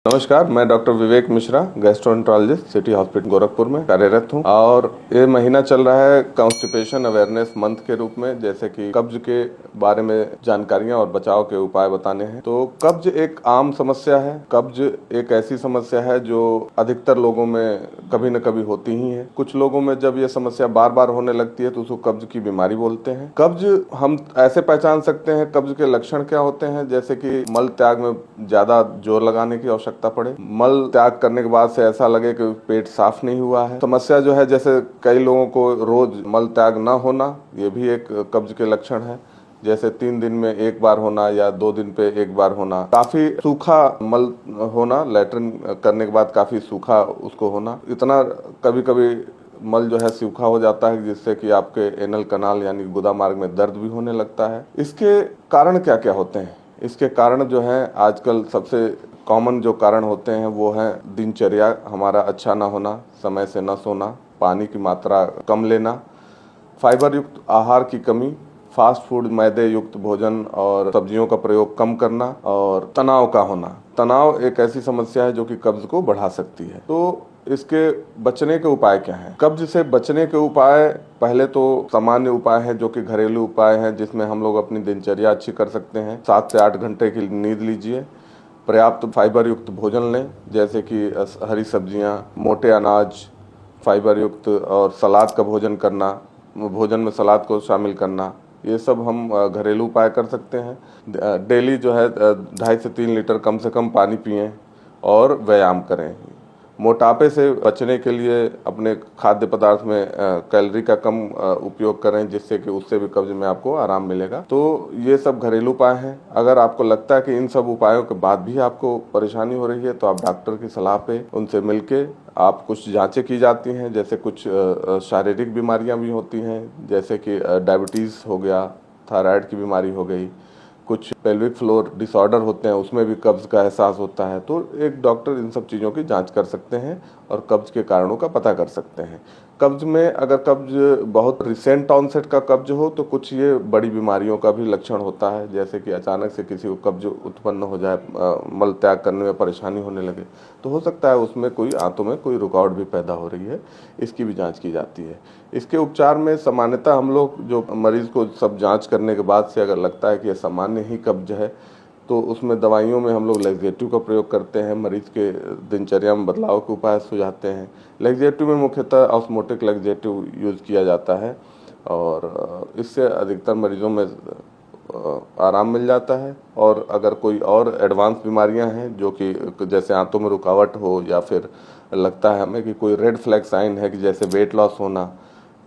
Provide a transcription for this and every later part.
नमस्कार, मैं doctor Vivek Mishra, gastroenterologist, city hospital Gorakhpur में कार्यरत हूं और ये महीना चल रहा है कॉन्स्टिपेशन अवेयरनेस मंथ के रूप में, जैसे कि कब्ज के बारे में जानकारियां और बचाव के उपाय बताने हैं। तो कब्ज एक आम समस्या है। कब्ज एक ऐसी समस्या है जो अधिकतर लोगों में कभी न कभी होती ही है। कुछ लोगों में जब ये समस्या बार बार होने लगती है तो उसको कब्ज की बीमारी बोलते हैं। कब्ज हम ऐसे पहचान सकते हैं, कब्ज के लक्षण क्या होते हैं, जैसे कि मल त्याग में ज्यादा जोर लगाने की आवश्यकता पड़े, मल त्याग करने के बाद से ऐसा लगे कि पेट साफ नहीं हुआ है। समस्या जो है, जैसे कई लोगों को रोज मल त्याग न होना, ये भी एक कब्ज के लक्षण है। जैसे 3 दिन में एक बार होना या 2 दिन पे एक बार होना, काफी सूखा मल होना, लैट्रिन करने के बाद काफी सूखा उसको होना, इतना कभी कभी मल जो है सूखा हो जाता है जिससे कि आपके एनल कनाल यानी गुदा मार्ग में दर्द भी होने लगता है। इसके कारण क्या क्या होते हैं? इसके कारण जो है, आजकल सबसे कॉमन जो कारण होते हैं वो है दिनचर्या हमारा अच्छा ना होना, समय से न सोना, पानी की मात्रा कम लेना, फाइबर युक्त आहार की कमी, फास्ट फूड, मैदे युक्त भोजन और सब्जियों का प्रयोग कम करना और तनाव का होना। तनाव एक ऐसी समस्या है जो कि कब्ज को बढ़ा सकती है। तो इसके बचने के उपाय क्या हैं? कब्ज से बचने के उपाय, पहले तो सामान्य उपाय है जो कि घरेलू उपाय है, जिसमें हम लोग अपनी दिनचर्या अच्छी कर सकते हैं। 7 से 8 घंटे की नींद लीजिए, पर्याप्त फाइबर युक्त भोजन लें, जैसे कि हरी सब्जियां, मोटे अनाज, फाइबर युक्त और सलाद का भोजन करना, भोजन में सलाद को शामिल करना, ये सब हम घरेलू उपाय कर सकते हैं। डेली जो है 2.5 से 3 लीटर कम से कम पानी पिएं और व्यायाम करें। मोटापे से बचने के लिए अपने खाद्य पदार्थ में कैलोरी का कम उपयोग करें, जिससे कि उससे भी कब्ज में आपको आराम मिलेगा। तो ये सब घरेलू उपाय हैं। अगर आपको लगता है कि इन सब उपायों के बाद भी आपको परेशानी हो रही है तो आप डॉक्टर की सलाह पे उनसे मिलके आप कुछ जांचें की जाती हैं, जैसे कुछ शारीरिक बीमारियां भी होती हैं, जैसे कि डायबिटीज़ हो गया, थायराइड की बीमारी हो गई, कुछ पेल्विक फ्लोर डिसऑर्डर होते हैं, उसमें भी कब्ज का एहसास होता है। तो एक डॉक्टर इन सब चीज़ों की जांच कर सकते हैं और कब्ज के कारणों का पता कर सकते हैं। कब्ज में अगर कब्ज बहुत रिसेंट ऑनसेट का कब्ज हो तो कुछ ये बड़ी बीमारियों का भी लक्षण होता है, जैसे कि अचानक से किसी को कब्ज उत्पन्न हो जाए, मल त्याग करने में परेशानी होने लगे, तो हो सकता है उसमें कोई आंतों में कोई रुकावट भी पैदा हो रही है। इसकी भी जांच की जाती है। इसके उपचार में सामान्यतः हम लोग जो मरीज को सब जांच करने के बाद से अगर लगता है कि यह सामान्य ही कब्ज है तो उसमें दवाइयों में हम लोग लैक्सेटिव का प्रयोग करते हैं, मरीज के दिनचर्या में बदलाव के उपाय सुझाते हैं। लैक्सेटिव में मुख्यतः ऑस्मोटिक लैक्सेटिव यूज किया जाता है और इससे अधिकतर मरीजों में आराम मिल जाता है। और अगर कोई और एडवांस बीमारियां हैं जो कि जैसे आंतों में रुकावट हो या फिर लगता है हमें कि कोई रेड फ्लैग साइन है कि जैसे वेट लॉस होना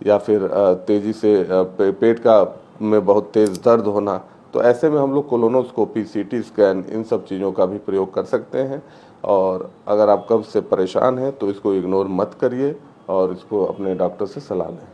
या फिर तेजी से पेट का में बहुत तेज दर्द होना, तो ऐसे में हम लोग कोलोनोस्कोपी, सीटी स्कैन, इन सब चीज़ों का भी प्रयोग कर सकते हैं। और अगर आप कब्ज से परेशान हैं तो इसको इग्नोर मत करिए और इसको अपने डॉक्टर से सलाह लें।